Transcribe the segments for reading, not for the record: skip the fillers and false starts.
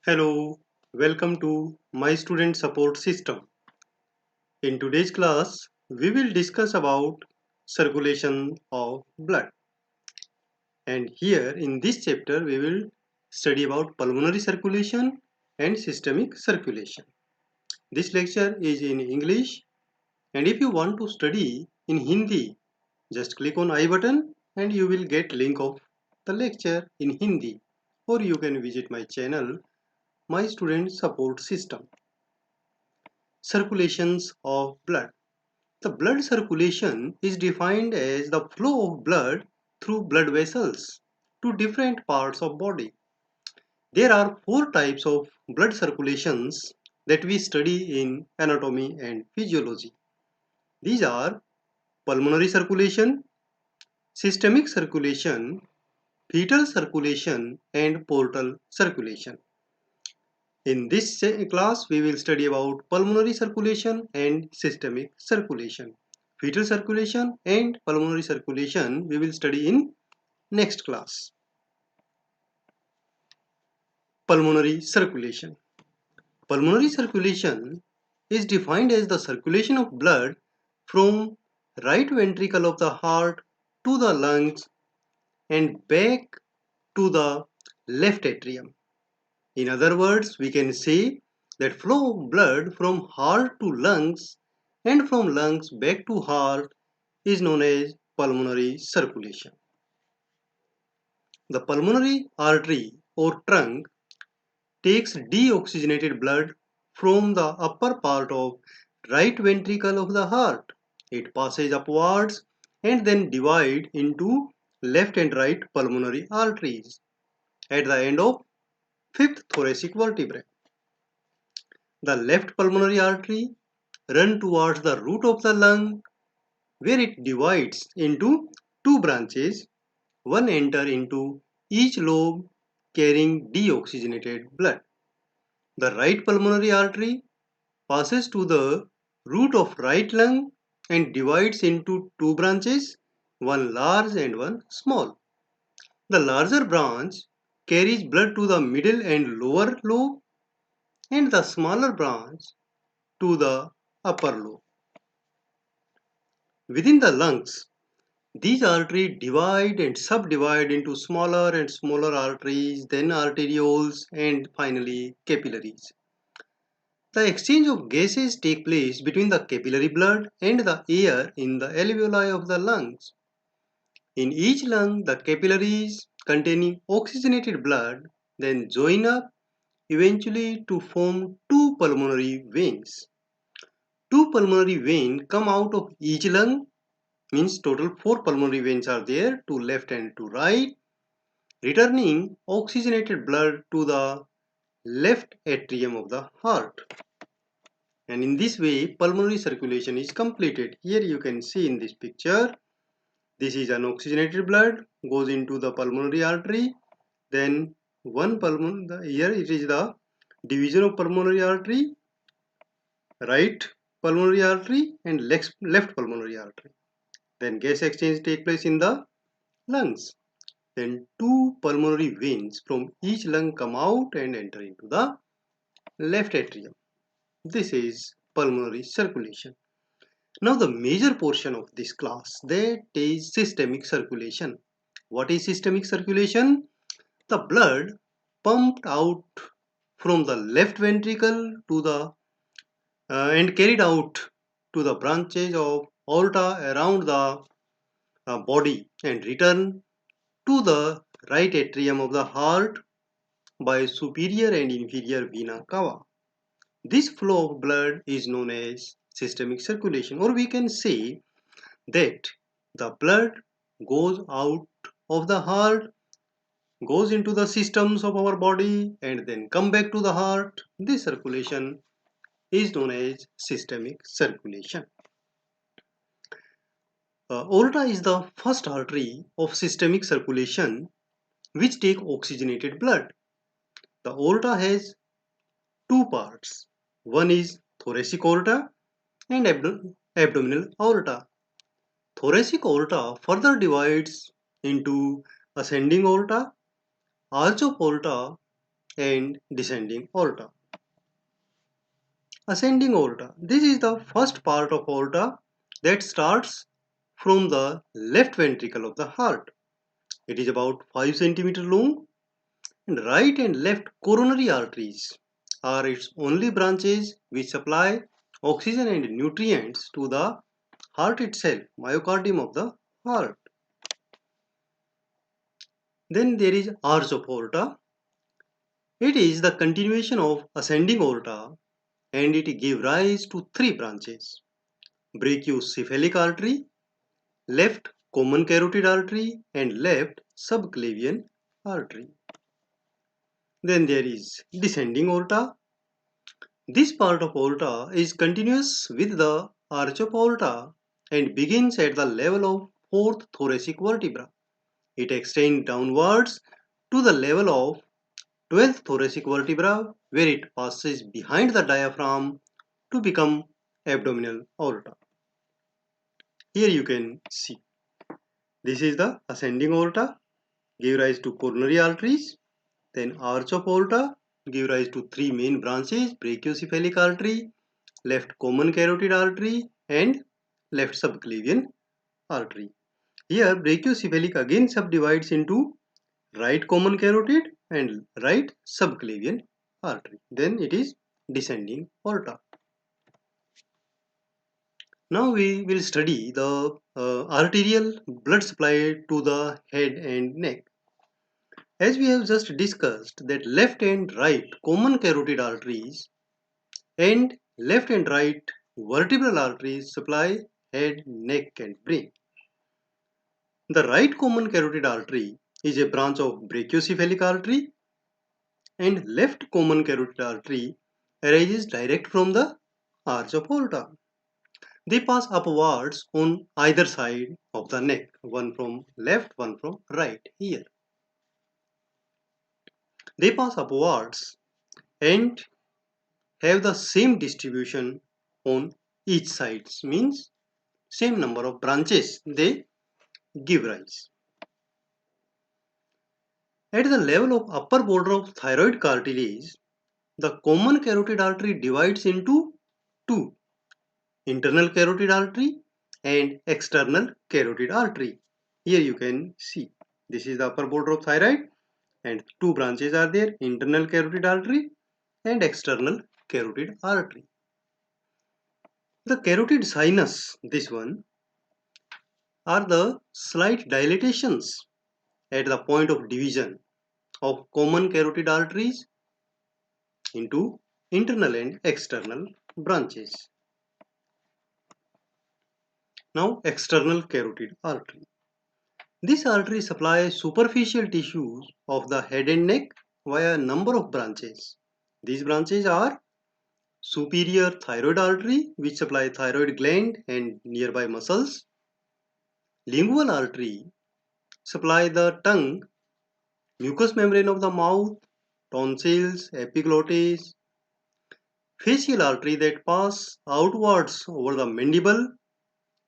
Hello, welcome to my student support system. In today's class, we will discuss about circulation of blood. And here in this chapter, we will study about pulmonary circulation and systemic circulation. This lecture is in English, and if you want to study in Hindi, just click on I button and you will get link of the lecture in Hindi, or you can visit my channel, My Student Support System. Circulations of blood. The blood circulation is defined as the flow of blood through blood vessels to different parts of body. There are four types of blood circulations that we study in anatomy and physiology. These are pulmonary circulation, systemic circulation, fetal circulation, and portal circulation. In this class, we will study about pulmonary circulation and systemic circulation. Fetal circulation and pulmonary circulation we will study in next class. Pulmonary circulation. Pulmonary circulation is defined as the circulation of blood from right ventricle of the heart to the lungs and back to the left atrium. In other words, we can say that flow of blood from heart to lungs and from lungs back to heart is known as pulmonary circulation. The pulmonary artery or trunk takes deoxygenated blood from the upper part of right ventricle of the heart. It passes upwards and then divides into left and right pulmonary arteries at the end of fifth thoracic vertebrae. The left pulmonary artery runs towards the root of the lung where it divides into two branches. One enter into each lobe carrying deoxygenated blood. The right pulmonary artery passes to the root of right lung and divides into two branches, one large and one small. The larger branch carries blood to the middle and lower lobe and the smaller branch to the upper lobe. Within the lungs, these arteries divide and subdivide into smaller and smaller arteries, then arterioles, and finally capillaries. The exchange of gases take place between the capillary blood and the air in the alveoli of the lungs. In each lung, the capillaries containing oxygenated blood then join up eventually to form two pulmonary veins. Two pulmonary veins come out of each lung, means total four pulmonary veins are there, to left and to right, returning oxygenated blood to the left atrium of the heart. And in this way, pulmonary circulation is completed. Here you can see in this picture, this is an oxygenated blood, goes into the pulmonary artery. Then here it is the division of pulmonary artery, right pulmonary artery and left pulmonary artery. Then gas exchange take place in the lungs. Then two pulmonary veins from each lung come out and enter into the left atrium. This is pulmonary circulation. Now the major portion of this class, that is systemic circulation. What is systemic circulation? The blood pumped out from the left ventricle to the and carried out to the branches of aorta around the body and return to the right atrium of the heart by superior and inferior vena cava. This flow of blood is known as systemic circulation, or we can say that the blood goes out of the heart, goes into the systems of our body and then come back to the heart. This circulation is known as systemic circulation. Aorta is the first artery of systemic circulation which take oxygenated blood. The aorta has two parts. One is thoracic aorta and abdominal aorta. Thoracic aorta further divides into ascending aorta, arch of aorta, and descending aorta. Ascending aorta. This is the first part of aorta that starts from the left ventricle of the heart. It is about 5 cm long, and right and left coronary arteries are its only branches which supply oxygen and nutrients to the heart itself, myocardium of the heart. Then there is arch of aorta. It is the continuation of ascending aorta and it gives rise to three branches: brachiocephalic artery, left common carotid artery, and left subclavian artery. Then there is descending aorta. This part of aorta is continuous with the arch of aorta and begins at the level of fourth thoracic vertebra. It extends downwards to the level of 12th thoracic vertebra where it passes behind the diaphragm to become abdominal aorta. Here you can see. This is the ascending aorta, give rise to coronary arteries. Then arch of aorta give rise to three main branches: brachiocephalic artery, left common carotid artery, and left subclavian artery. Here brachiocephalic again subdivides into right common carotid and right subclavian artery. Then it is descending aorta. Now we will study the arterial blood supply to the head and neck. As we have just discussed that left and right common carotid arteries and left and right vertebral arteries supply head, neck and brain. The right common carotid artery is a branch of brachiocephalic artery and left common carotid artery arises direct from the arch of aorta. They pass upwards on either side of the neck, one from left, one from right here. They pass upwards and have the same distribution on each side, means same number of branches they give rise. At the level of upper border of thyroid cartilage, the common carotid artery divides into two: internal carotid artery and external carotid artery. Here you can see this is the upper border of thyroid and two branches are there: internal carotid artery and external carotid artery. The carotid sinus, this one, are the slight dilatations at the point of division of common carotid arteries into internal and external branches. Now external carotid artery. This artery supplies superficial tissues of the head and neck via a number of branches. These branches are superior thyroid artery, which supply thyroid gland and nearby muscles; lingual artery supply the tongue, mucous membrane of the mouth, tonsils, epiglottis; facial artery that pass outwards over the mandible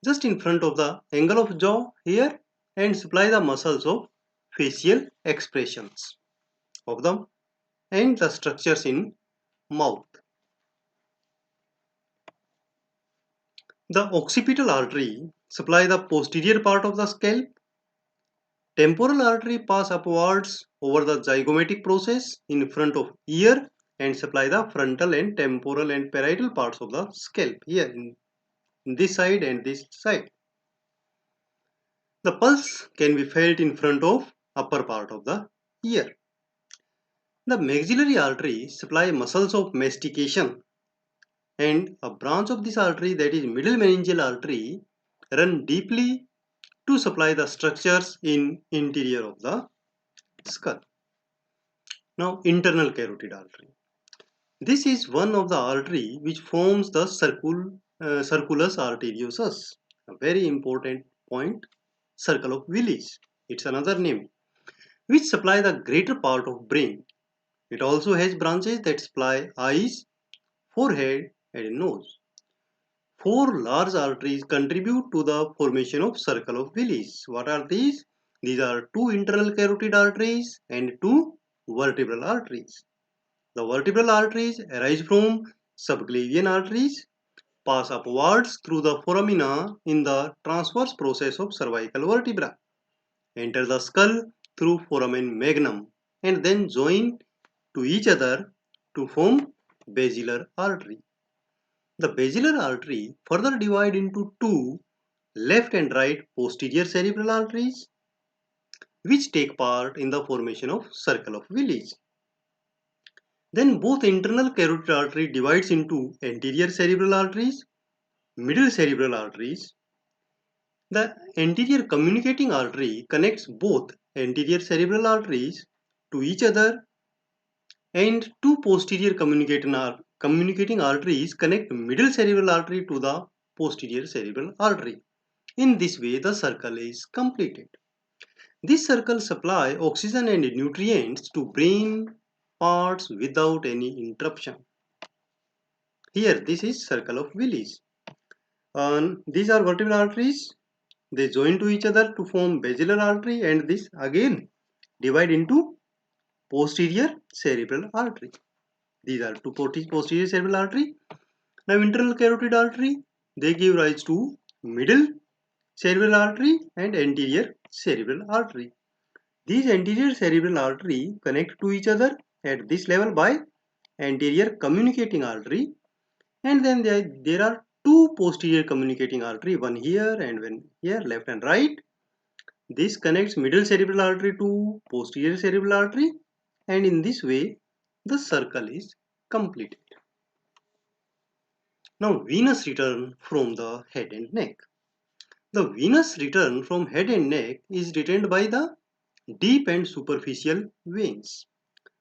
just in front of the angle of jaw here and supply the muscles of facial expressions of them and the structures in mouth. The occipital artery supply the posterior part of the scalp. Temporal artery pass upwards over the zygomatic process in front of ear and supply the frontal and temporal and parietal parts of the scalp here in this side and this side. The pulse can be felt in front of upper part of the ear. The maxillary artery supply muscles of mastication and a branch of this artery, that is middle meningeal artery, run deeply to supply the structures in interior of the skull. Now internal carotid artery. This is one of the artery which forms the circulus arteriosus. A very important point, circle of Willis. It's another name, which supply the greater part of brain. It also has branches that supply eyes, forehead and nose. Four large arteries contribute to the formation of circle of Willis. What are these? These are two internal carotid arteries and two vertebral arteries. The vertebral arteries arise from subclavian arteries, pass upwards through the foramina in the transverse process of cervical vertebra, enter the skull through foramen magnum, and then join to each other to form basilar artery. The basilar artery further divide into two left and right posterior cerebral arteries which take part in the formation of circle of Willis. Then both internal carotid artery divides into anterior cerebral arteries, middle cerebral arteries. The anterior communicating artery connects both anterior cerebral arteries to each other, and two posterior communicating arteries connect middle cerebral artery to the posterior cerebral artery. In this way, the circle is completed. This circle supply oxygen and nutrients to brain parts without any interruption. Here, this is circle of Willis. These are vertebral arteries. They join to each other to form basilar artery, and this again divide into posterior cerebral artery. These are two posterior cerebral artery. Now internal carotid artery, they give rise to middle cerebral artery and anterior cerebral artery. These anterior cerebral artery connect to each other at this level by anterior communicating artery, and then there are two posterior communicating artery, one here and one here, left and right. This connects middle cerebral artery to posterior cerebral artery, and in this way the circle is completed. Now venous return from the head and neck. The venous return from head and neck is retained by the deep and superficial veins.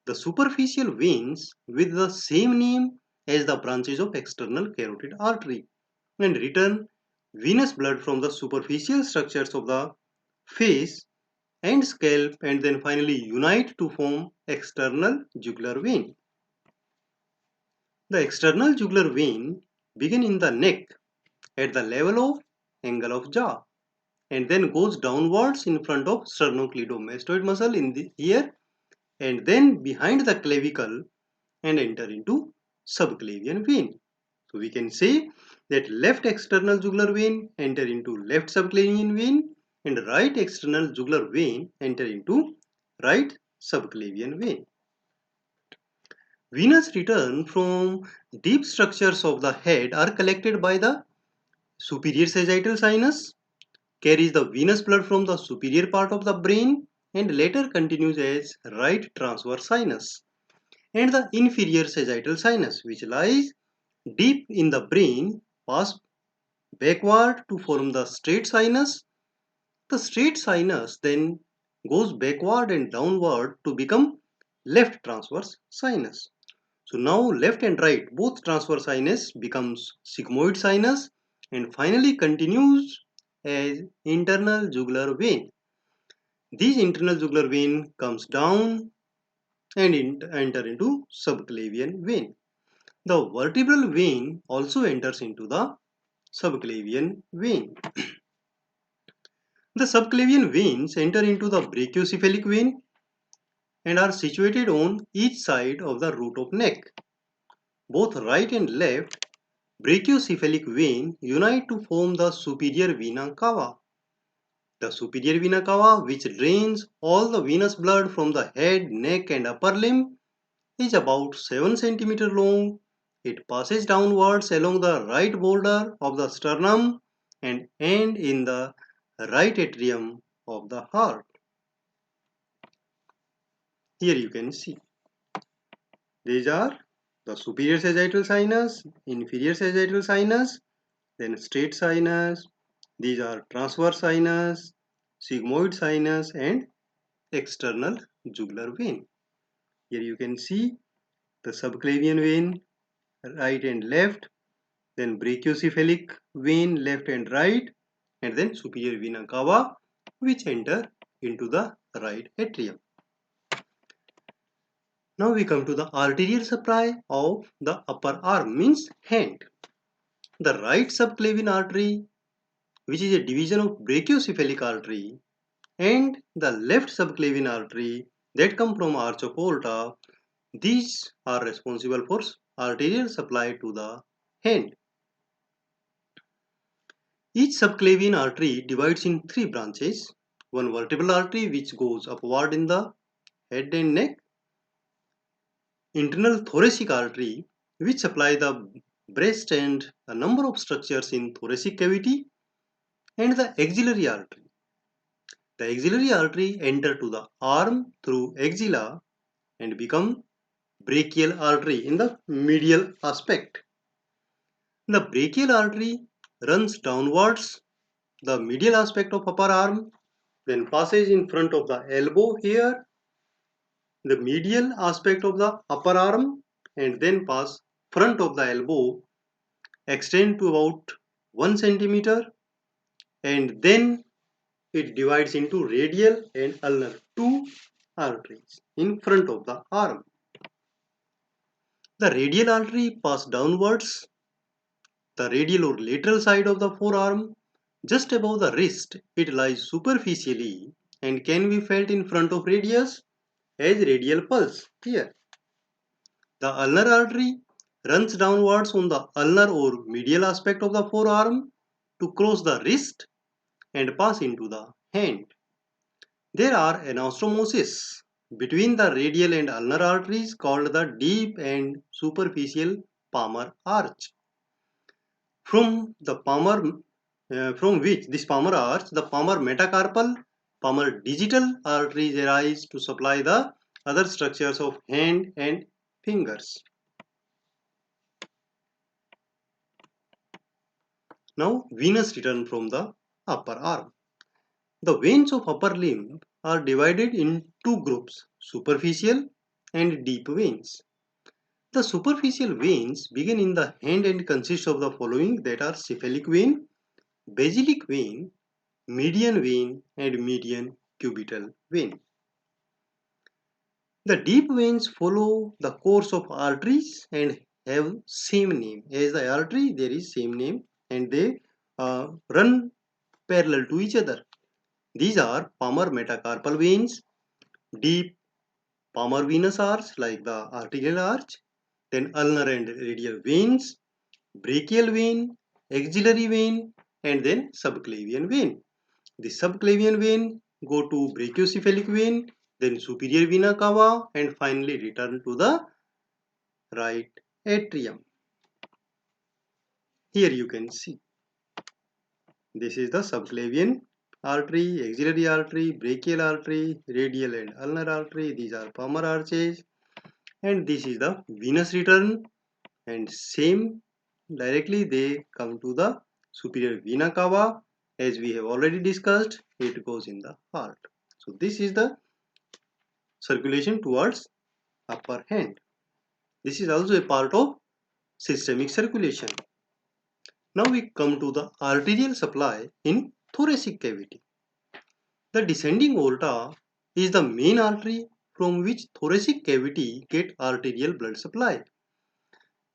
The superficial veins with the same name as the branches of external carotid artery and return venous blood from the superficial structures of the face and scalp, and then finally unite to form external jugular vein. The external jugular vein begin in the neck at the level of angle of jaw and then goes downwards in front of sternocleidomastoid muscle in the ear and then behind the clavicle and enter into subclavian vein. So we can say that left external jugular vein enter into left subclavian vein and right external jugular vein enter into right subclavian vein. Venous return from deep structures of the head are collected by the superior sagittal sinus, carries the venous blood from the superior part of the brain and later continues as right transverse sinus, and the inferior sagittal sinus which lies deep in the brain pass backward to form the straight sinus. The straight sinus then goes backward and downward to become left transverse sinus. So now left and right both transverse sinus becomes sigmoid sinus and finally continues as internal jugular vein. This internal jugular vein comes down and enter into subclavian vein. The vertebral vein also enters into the subclavian vein. The subclavian veins enter into the brachiocephalic vein and are situated on each side of the root of neck. Both right and left brachiocephalic vein unite to form the superior vena cava. The superior vena cava, which drains all the venous blood from the head, neck and upper limb, is about 7 cm long. It passes downwards along the right border of the sternum and end in the right atrium of the heart. Here you can see. These are the superior sagittal sinus, inferior sagittal sinus, then straight sinus. These are transverse sinus, sigmoid sinus and external jugular vein. Here you can see the subclavian vein, right and left, then brachiocephalic vein, left and right, and then superior vena cava, which enter into the right atrium. Now we come to the arterial supply of the upper arm, means hand. The right subclavian artery, which is a division of brachiocephalic artery, and the left subclavian artery that come from arch of aorta, These are responsible for arterial supply to the hand. Each subclavian artery divides in three branches. One vertebral artery which goes upward in the head and neck. Internal thoracic artery which supply the breast and a number of structures in thoracic cavity. And the axillary artery. The axillary artery enter to the arm through axilla and become brachial artery in the medial aspect. The brachial artery runs downwards the medial aspect of upper arm, then passes in front of the elbow here, the medial aspect of the upper arm, and then pass front of the elbow, extend to about 1 centimeter, and then it divides into radial and ulnar, two arteries in front of the arm. The radial artery passes downwards the radial or lateral side of the forearm, just above the wrist. It lies superficially and can be felt in front of radius as radial pulse here. The ulnar artery runs downwards on the ulnar or medial aspect of the forearm to cross the wrist and pass into the hand. There are anastomosis between the radial and ulnar arteries called the deep and superficial palmar arch. From the palmar, from which this palmar arch, the palmar metacarpal, palmar digital arteries arise to supply the other structures of hand and fingers. Now venous return from the upper arm. The veins of upper limb are divided in two groups, superficial and deep veins. The superficial veins begin in the hand and consist of the following, that are cephalic vein, basilic vein, median vein and median cubital vein. The deep veins follow the course of arteries and have same name. As the artery there is same name and they run parallel to each other. These are palmar metacarpal veins, deep palmar venous arch like the arterial arch, then ulnar and radial veins, brachial vein, axillary vein, and then subclavian vein. The subclavian vein go to brachiocephalic vein, then superior vena cava, and finally return to the right atrium. Here you can see this is the subclavian artery, axillary artery, brachial artery, radial and ulnar artery. These are palmar arches, and this is the venous return, and same directly they come to the superior vena cava. As we have already discussed, it goes in the heart. So this is the circulation towards upper hand. This is also a part of systemic circulation. Now we come to the arterial supply in thoracic cavity. The descending aorta is the main artery from which thoracic cavity get arterial blood supply.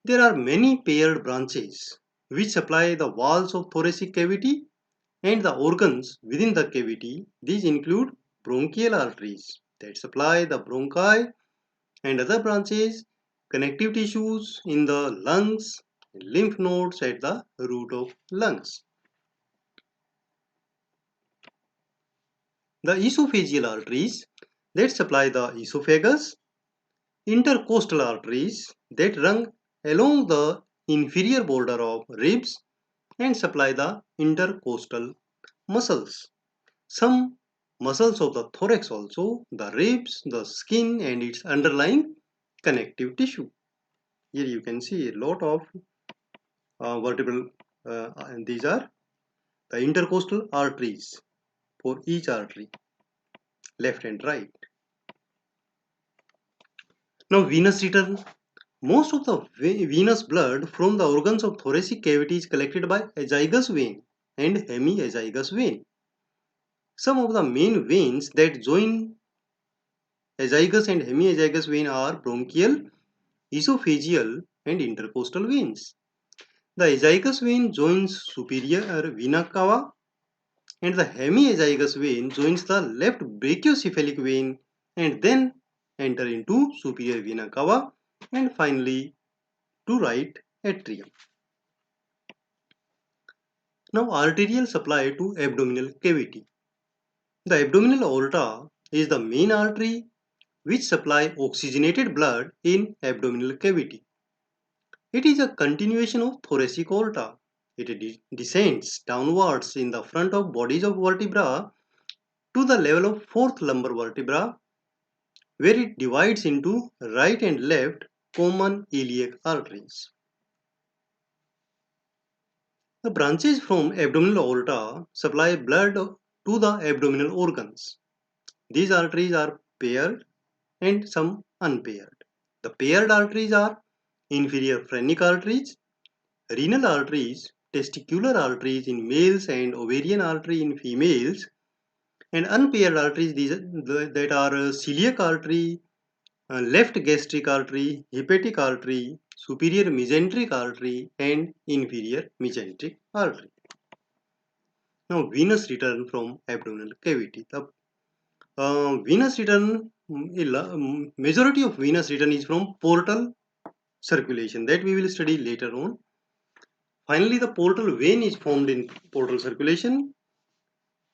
There are many paired branches which supply the walls of thoracic cavity and the organs within the cavity. These include bronchial arteries that supply the bronchi and other branches, connective tissues in the lungs, lymph nodes at the root of lungs. The esophageal arteries that supply the esophagus, intercostal arteries that run along the inferior border of ribs and supply the intercostal muscles. Some muscles of the thorax also, the ribs, the skin and its underlying connective tissue. Here you can see a lot of vertebral and these are the intercostal arteries for each artery, left and right. Now venous return. Most of the venous blood from the organs of thoracic cavity is collected by azygous vein and hemiazygous vein. Some of the main veins that join azygous and hemiazygous vein are bronchial, esophageal and intercostal veins. The azygous vein joins superior vena cava and the hemiazygous vein joins the left brachiocephalic vein and then enter into superior vena cava and finally to right atrium. Now arterial supply to abdominal cavity. The abdominal aorta is the main artery which supply oxygenated blood in abdominal cavity. It is a continuation of thoracic aorta. It descends downwards in the front of bodies of vertebra to the level of fourth lumbar vertebra where it divides into right and left common iliac arteries. The branches from abdominal aorta supply blood to the abdominal organs. These arteries are paired and some unpaired. The paired arteries are inferior phrenic arteries, renal arteries, testicular arteries in males and ovarian artery in females, and unpaired arteries that are celiac artery, left gastric artery, hepatic artery, superior mesenteric artery, and inferior mesenteric artery. Now, venous return from abdominal cavity. The venous return, majority of venous return is from portal circulation that we will study later on. Finally, the portal vein is formed in portal circulation.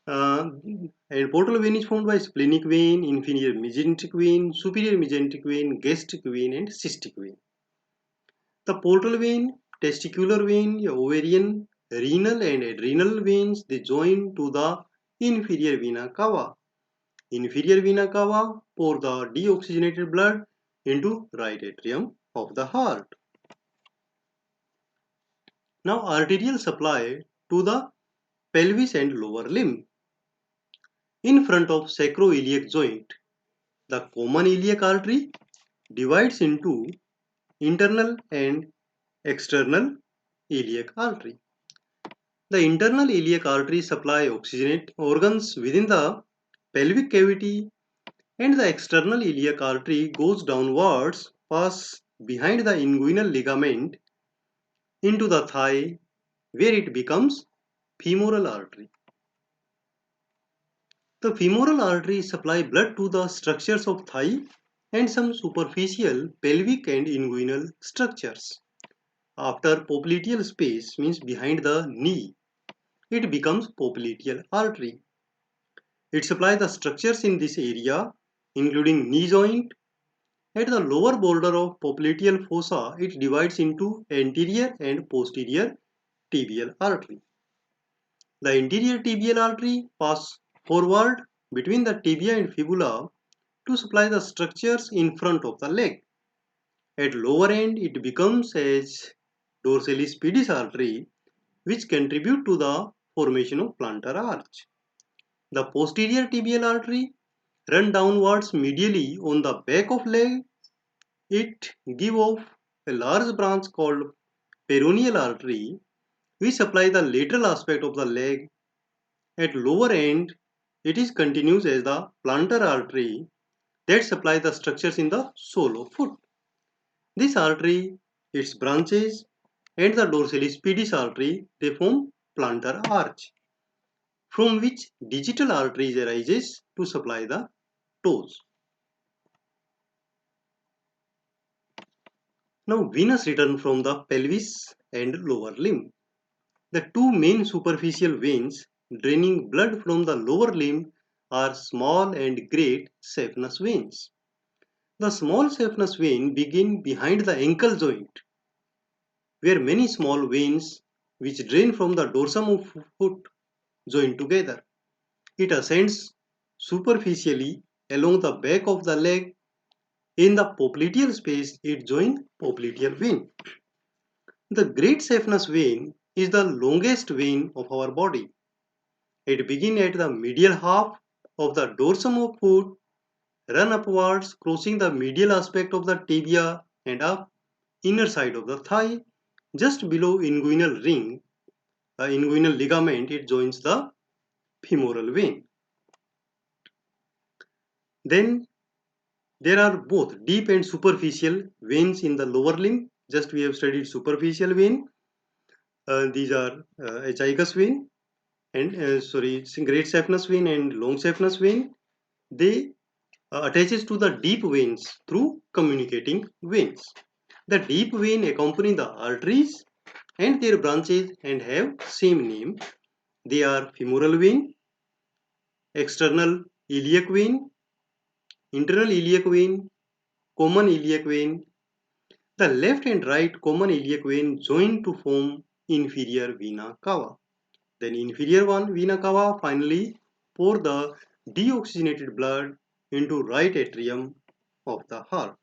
And portal vein is formed by splenic vein, inferior mesenteric vein, superior mesenteric vein, gastric vein, and cystic vein. The portal vein, testicular vein, ovarian, renal, and adrenal veins they join to the inferior vena cava. Inferior vena cava pour the deoxygenated blood into right atrium of the heart. Now arterial supply to the pelvis and lower limb. In front of sacroiliac joint, the common iliac artery divides into internal and external iliac artery. The internal iliac artery supply oxygenate organs within the pelvic cavity and the external iliac artery goes downwards, pass behind the inguinal ligament into the thigh where it becomes femoral artery. The femoral arteries supply blood to the structures of thigh and some superficial pelvic and inguinal structures. After popliteal space means behind the knee, it becomes popliteal artery. It supplies the structures in this area including knee joint. At the lower border of popliteal fossa, it divides into anterior and posterior tibial artery. The anterior tibial artery passes forward between the tibia and fibula to supply the structures in front of the leg. At lower end, it becomes as dorsalis pedis artery, which contribute to the formation of plantar arch. The posterior tibial artery run downwards medially on the back of leg. It give off a large branch called peroneal artery, which supply the lateral aspect of the leg. At lower end, it is continues as the plantar artery that supply the structures in the sole of foot. This artery, its branches, and the dorsalis pedis artery, they form plantar arch, from which digital arteries arises to supply the toes. Now venous return from the pelvis and lower limb. The two main superficial veins draining blood from the lower limb are small and great saphenous veins. The small saphenous vein begin behind the ankle joint, where many small veins which drain from the dorsum of foot join together. It ascends superficially along the back of the leg. In the popliteal space, it joins popliteal vein. The great saphenous vein is the longest vein of our body. It begins at the medial half of the dorsum of foot, run upwards, crossing the medial aspect of the tibia and up inner side of the thigh, just below inguinal ring, the inguinal ligament, it joins the femoral vein. Then there are both deep and superficial veins in the lower limb. Just we have studied superficial vein. These are achaigus vein and great saphenous vein and long saphenous vein. They attaches to the deep veins through communicating veins. The deep vein accompany the arteries and their branches and have same name. They are femoral vein, external iliac vein, internal iliac vein, common iliac vein. The left and right common iliac vein join to form inferior vena cava. Then inferior one vena cava finally pour the deoxygenated blood into right atrium of the heart.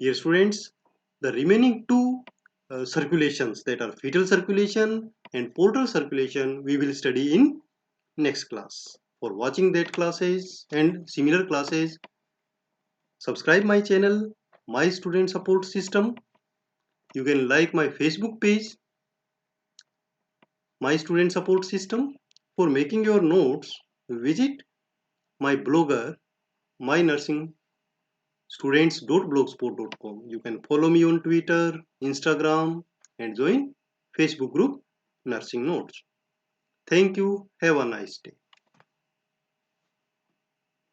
Dear students, the remaining two circulations, that are fetal circulation and portal circulation, we will study in next class. For watching that classes and similar classes, subscribe my channel, My Student Support System. You can like my Facebook page, My Student Support System. For making your notes, visit my blogger, mynursingstudents.blogspot.com. You can follow me on Twitter, Instagram, and join Facebook group Nursing Notes. Thank you. Have a nice day.